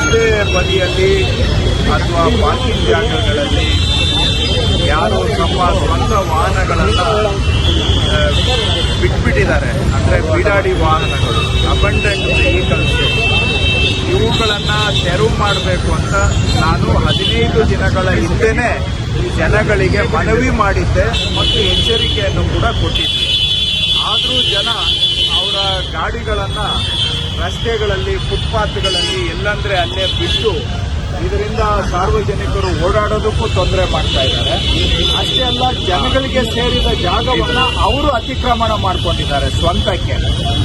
ರಸ್ತೆ ಬದಿಯಲ್ಲಿ ಅಥವಾ ಪಾರ್ಕಿಂಗ್ ಜಾಗಗಳಲ್ಲಿ ಯಾರು ತಮ್ಮ ಸ್ವಂತ ವಾಹನಗಳನ್ನು ಬಿಟ್ಬಿಟ್ಟಿದ್ದಾರೆ, ಅಂದರೆ ಬೀಡಾಡಿ ವಾಹನಗಳು, ಅಬಂಡೆಂಟ್ ವೆಹಿಕಲ್ಸ್, ಇವುಗಳನ್ನು ತೆರವು ಮಾಡಬೇಕು ಅಂತ ನಾನು 15 ದಿನಗಳ ಹಿಂದೆನೇ ಜನಗಳಿಗೆ ಮನವಿ ಮಾಡಿದ್ದೆ ಮತ್ತು ಎಚ್ಚರಿಕೆಯನ್ನು ಕೂಡ ಕೊಟ್ಟಿದ್ದೆ. ಆದರೂ ಜನ ಅವರ ಗಾಡಿಗಳನ್ನು ರಸ್ತೆಗಳಲ್ಲಿ, ಫುಟ್ಪಾತ್ಗಳಲ್ಲಿ ಎಲ್ಲಂದ್ರೆ ಅಲ್ಲೇ ಬಿಟ್ಟು ಇದರಿಂದ ಸಾರ್ವಜನಿಕರು ಓಡಾಡೋದಕ್ಕೂ ತೊಂದರೆ ಮಾಡ್ತಾ ಇದ್ದಾರೆ. ಅಷ್ಟೇ ಅಲ್ಲ, ಜನಗಳಿಗೆ ಸೇರಿದ ಜಾಗವನ್ನು ಅವರು ಅತಿಕ್ರಮಣ ಮಾಡಿಕೊಂಡಿದ್ದಾರೆ ಸ್ವಂತಕ್ಕೆ.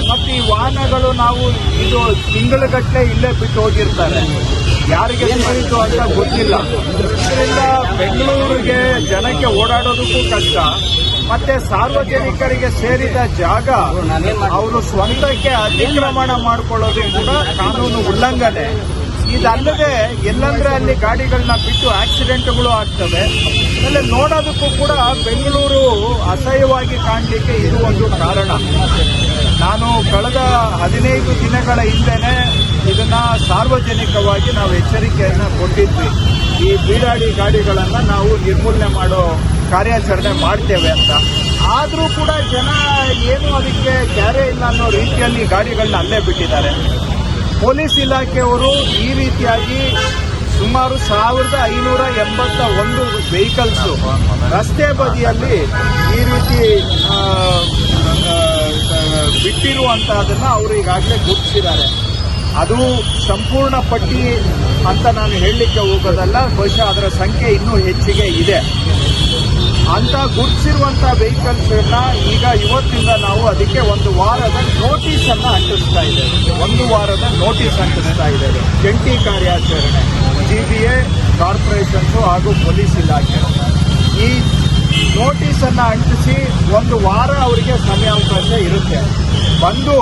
ಮತ್ತು ಈ ವಾಹನಗಳು ನಾವು ಇದು ತಿಂಗಳುಗಟ್ಟಲೆ ಇಲ್ಲೇ ಬಿಟ್ಟು ಹೋಗಿರ್ತಾರೆ, ಯಾರಿಗೆ ಸೇರಿತು ಅಂತ ಗೊತ್ತಿಲ್ಲ. ಇದರಿಂದ ಬೆಂಗಳೂರಿಗೆ ಜನಕ್ಕೆ ಓಡಾಡೋದಕ್ಕೂ ಕಷ್ಟ. ಮತ್ತೆ ಸಾರ್ವಜನಿಕರಿಗೆ ಸೇರಿದ ಜಾಗ ಅವರು ಸ್ವಂತಕ್ಕೆ ಅತಿಕ್ರಮಣ ಮಾಡಿಕೊಳ್ಳೋದು ಕೂಡ ಕಾನೂನು ಉಲ್ಲಂಘನೆ. ಇದಲ್ಲದೆ ಎಲ್ಲಂದ್ರೆ ಅಲ್ಲಿ ಗಾಡಿಗಳನ್ನ ಬಿಟ್ಟು ಆಕ್ಸಿಡೆಂಟ್ಗಳು ಆಗ್ತವೆ. ಆಮೇಲೆ ನೋಡೋದಕ್ಕೂ ಕೂಡ ಬೆಂಗಳೂರು ಅಸಹ್ಯವಾಗಿ ಕಾಣಲಿಕ್ಕೆ ಇದು ಒಂದು ಕಾರಣ. ನಾನು ಕಳೆದ 15 ದಿನಗಳ ಹಿಂದೆನೆ ಇದನ್ನ ಸಾರ್ವಜನಿಕವಾಗಿ ನಾವು ಎಚ್ಚರಿಕೆಯನ್ನು ಕೊಟ್ಟಿದ್ವಿ. ಈ ಬೀಡಾಡಿ ಗಾಡಿಗಳನ್ನು ನಾವು ನಿರ್ಮೂಲನೆ ಮಾಡೋ ಕಾರ್ಯಾಚರಣೆ ಮಾಡ್ತೇವೆ ಅಂತ. ಆದರೂ ಕೂಡ ಜನ ಏನು ಅದಕ್ಕೆ ಕ್ಯಾರೆ ಇಲ್ಲ ಅನ್ನೋ ರೀತಿಯಲ್ಲಿ ಗಾಡಿಗಳನ್ನ ಅಲ್ಲೇ ಬಿಟ್ಟಿದ್ದಾರೆ. ಪೊಲೀಸ್ ಇಲಾಖೆಯವರು ಈ ರೀತಿಯಾಗಿ ಸುಮಾರು 1581 ವೆಹಿಕಲ್ಸ್ ರಸ್ತೆ ಬದಿಯಲ್ಲಿ ಈ ರೀತಿ ಬಿಟ್ಟಿರುವಂತಹದನ್ನ ಅವರು ಈಗಾಗಲೇ ಗುರುತಿಸಿದ್ದಾರೆ. ಅದು ಸಂಪೂರ್ಣ ಪಟ್ಟಿ ಅಂತ ನಾನು ಹೇಳಲಿಕ್ಕೆ ಹೋಗೋದಲ್ಲ, ಬಹುಶಃ ಅದರ ಸಂಖ್ಯೆ ಇನ್ನೂ ಹೆಚ್ಚಿಗೆ ಇದೆ. ಅಂತ ಗುರುತಿಸಿರುವಂತಹ ವೆಹಿಕಲ್ಸ್ ಈಗ ಇವತ್ತಿಂದ ನಾವು ಅದಕ್ಕೆ 1 ವಾರದ ನೋಟಿಸ್ ಅನ್ನು ಅಂಟಿಸ್ತಾ ಇದ್ದೇವೆ. 1 ವಾರದ ನೋಟಿಸ್ ಅಂಟಿಸ್ತಾ ಇದ್ದೇವೆ. ಜಂಟಿ ಕಾರ್ಯಾಚರಣೆ GBA, ಕಾರ್ಪೊರೇಷನ್ಸ್ ಹಾಗೂ ಪೊಲೀಸ್ ಇಲಾಖೆ ಈ ನೋಟಿಸ್ ಅನ್ನು ಅಂಟಿಸಿ 1 ವಾರ ಅವರಿಗೆ ಸಮಯಾವಕಾಶ ಇರುತ್ತೆ. ಬಂದು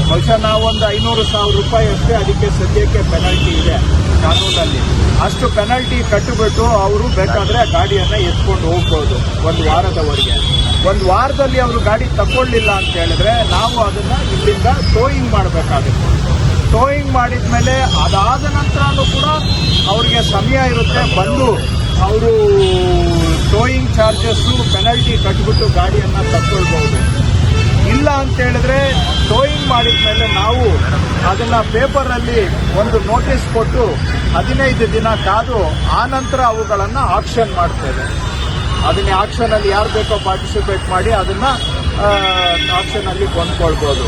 ಬಹುಶಃ ನಾವೊಂದು 500,000 ರೂಪಾಯಿ ಅಷ್ಟೇ ಅದಕ್ಕೆ ಸದ್ಯಕ್ಕೆ ಪೆನಾಲ್ಟಿ ಇದೆ ಕಾನೂನಲ್ಲಿ. ಅಷ್ಟು ಪೆನಾಲ್ಟಿ ಕಟ್ಟಿಬಿಟ್ಟು ಅವರು ಬೇಕಾದ್ರೆ ಗಾಡಿಯನ್ನು ಎತ್ಕೊಂಡು ಹೋಗ್ಬೋದು 1 ವಾರದವರೆಗೆ. 1 ವಾರದಲ್ಲಿ ಅವರು ಗಾಡಿ ತಗೊಳ್ಳಿಲ್ಲ ಅಂತ ಹೇಳಿದ್ರೆ ನಾವು ಅದನ್ನ ಇಲ್ಲಿಂದ ಟೋಯಿಂಗ್ ಮಾಡಬೇಕಾಗುತ್ತೆ. ಟೋಯಿಂಗ್ ಮಾಡಿದ ಮೇಲೆ ಅದಾದ ನಂತರನೂ ಕೂಡ ಅವ್ರಿಗೆ ಸಮಯ ಇರುತ್ತೆ. ಬಂದು ಅವರು ಟೋಯಿಂಗ್ ಚಾರ್ಜಸ್ಸು ಪೆನಾಲ್ಟಿ ಕಟ್ಟಿಬಿಟ್ಟು ಗಾಡಿಯನ್ನು ತಗೊಳ್ಬಹುದು. ಇಲ್ಲ ಅಂತ ಹೇಳಿದ್ರೆ ಟೋಯಿಂಗ್ ಮಾಡಿದ ಮೇಲೆ ನಾವು ಅದನ್ನ ಪೇಪರಲ್ಲಿ ಒಂದು ನೋಟಿಸ್ ಕೊಟ್ಟು 15 ದಿನ ಕಾದು ಆನಂತರ ಅವುಗಳನ್ನು ಆಕ್ಷನ್ ಮಾಡ್ತೇವೆ. ಅದನ್ನ ಆಕ್ಷನ್ ಅಲ್ಲಿ ಯಾರು ಬೇಕೋ ಪಾರ್ಟಿಸಿಪೇಟ್ ಮಾಡಿ ಅದನ್ನ ಆಕ್ಷನ್ ಅಲ್ಲಿ ಕೊಂಡ್ಕೊಳ್ಬಹುದು.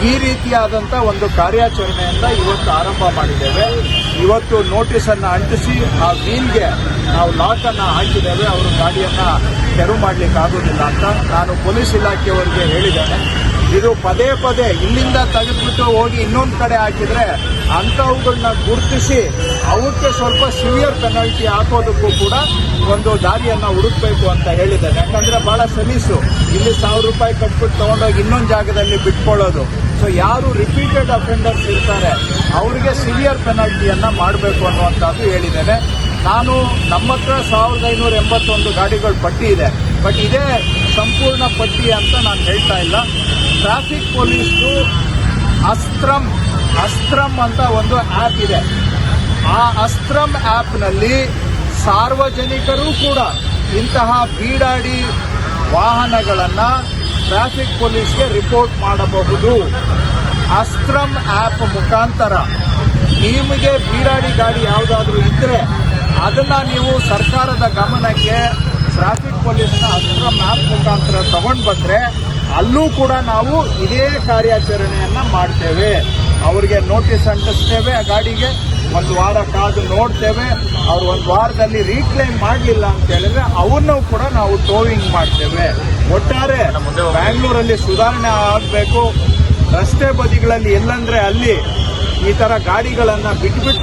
ಈ ರೀತಿಯಾದಂತ ಒಂದು ಕಾರ್ಯಾಚರಣೆಯನ್ನ ಇವತ್ತು ಆರಂಭ ಮಾಡಿದ್ದೇವೆ. ಇವತ್ತು ನೋಟಿಸ್ ಅನ್ನ ಅಂಟಿಸಿ ಆ ವೀಲ್ಗೆ ನಾವು ಲಾಕ್ ಅನ್ನ ಹಾಕಿದ್ದೇವೆ. ಅವರು ಗಾಡಿಯನ್ನ ತೆರವು ಮಾಡ್ಲಿಕ್ಕೆ ಆಗೋದಿಲ್ಲ ಅಂತ ನಾನು ಪೊಲೀಸ್ ಇಲಾಖೆಯವರಿಗೆ ಹೇಳಿದ್ದೇನೆ. ಇದು ಪದೇ ಪದೇ ಇಲ್ಲಿಂದ ತೆಗೆದುಬಿಟ್ಟು ಹೋಗಿ ಇನ್ನೊಂದು ಕಡೆ ಹಾಕಿದ್ರೆ ಅಂಥವುಗಳನ್ನ ಗುರುತಿಸಿ ಅವಕ್ಕೆ ಸ್ವಲ್ಪ ಸಿವಿಯರ್ ಪೆನಾಲ್ಟಿ ಹಾಕೋದಕ್ಕೂ ಕೂಡ ಒಂದು ದಾರಿಯನ್ನ ಹುಡುಕ್ಬೇಕು ಅಂತ ಹೇಳಿದ್ದೇನೆ. ಯಾಕಂದ್ರೆ ಬಹಳ ಸಲೀಸು ಇಲ್ಲಿ 1,000 ರೂಪಾಯಿ ಕಟ್ಬಿಟ್ಟು ತಗೊಂಡೋಗಿ ಇನ್ನೊಂದು ಜಾಗದಲ್ಲಿ ಬಿಟ್ಕೊಳ್ಳೋದು. ಸೊ ಯಾರು ರಿಪೀಟೆಡ್ ಅಫೆಂಡರ್ಸ್ ಇರ್ತಾರೆ ಅವರಿಗೆ ಸಿವಿಯರ್ ಪೆನಾಲ್ಟಿಯನ್ನ ಮಾಡಬೇಕು ಅನ್ನುವಂಥದ್ದು ಹೇಳಿದ್ದೇನೆ. ನಾನು ನಮ್ಮ ಹತ್ರ 1581 ಗಾಡಿಗಳ ಪಟ್ಟಿ ಇದೆ. ಬಟ್ ಇದೇ ಸಂಪೂರ್ಣ ಪಟ್ಟಿ ಅಂತ ನಾನು ಹೇಳ್ತಾ ಇಲ್ಲ. ಟ್ರಾಫಿಕ್ ಪೊಲೀಸ್ದು ಅಸ್ತ್ರಂ ಅಂತ ಒಂದು ಆ್ಯಪ್ ಇದೆ. ಆ ಅಸ್ತ್ರಂ ಆ್ಯಪ್ನಲ್ಲಿ ಸಾರ್ವಜನಿಕರು ಕೂಡ ಇಂತಹ ಬೀಡಾಡಿ ವಾಹನಗಳನ್ನು ಟ್ರಾಫಿಕ್ ಪೊಲೀಸ್ಗೆ ರಿಪೋರ್ಟ್ ಮಾಡಬಹುದು. ಅಸ್ತ್ರಂ ಆ್ಯಪ್ ಮುಖಾಂತರ ನಿಮಗೆ ಬೀಡಾಡಿ ಗಾಡಿ ಯಾವುದಾದ್ರೂ ಇದ್ದರೆ ಅದನ್ನ ನೀವು ಸರ್ಕಾರದ ಗಮನಕ್ಕೆ ಟ್ರಾಫಿಕ್ ಪೊಲೀಸ್ನ ಅಸ್ತ್ರಂ ಆ್ಯಪ್ ಮುಖಾಂತರ ತಗೊಂಡು ಬಂದರೆ ಅಲ್ಲೂ ಕೂಡ ನಾವು ಇದೇ ಕಾರ್ಯಾಚರಣೆಯನ್ನ ಮಾಡ್ತೇವೆ. ಅವರಿಗೆ ನೋಟಿಸ್ ಅಂಟಿಸ್ತೇವೆ. ಆ ಗಾಡಿಗೆ 1 ವಾರ ಕಾದು ನೋಡ್ತೇವೆ. ಅವ್ರು 1 ವಾರದಲ್ಲಿ ರೀಕ್ಲೈಮ್ ಮಾಡಲಿಲ್ಲ ಅಂತ ಹೇಳಿದ್ರೆ ಅವನ್ನೂ ಕೂಡ ನಾವು ಟೋವಿಂಗ್ ಮಾಡ್ತೇವೆ. ಒಟ್ಟಾರೆ ಬ್ಯಾಂಗ್ಳೂರಲ್ಲಿ ಸುಧಾರಣೆ ಆಗಬೇಕು. ರಸ್ತೆ ಬದಿಗಳಲ್ಲಿ ಎಲ್ಲಂದ್ರೆ ಅಲ್ಲಿ ಈ ತರ ಗಾಡಿಗಳನ್ನ ಬಿಟ್ಬಿಟ್ಟು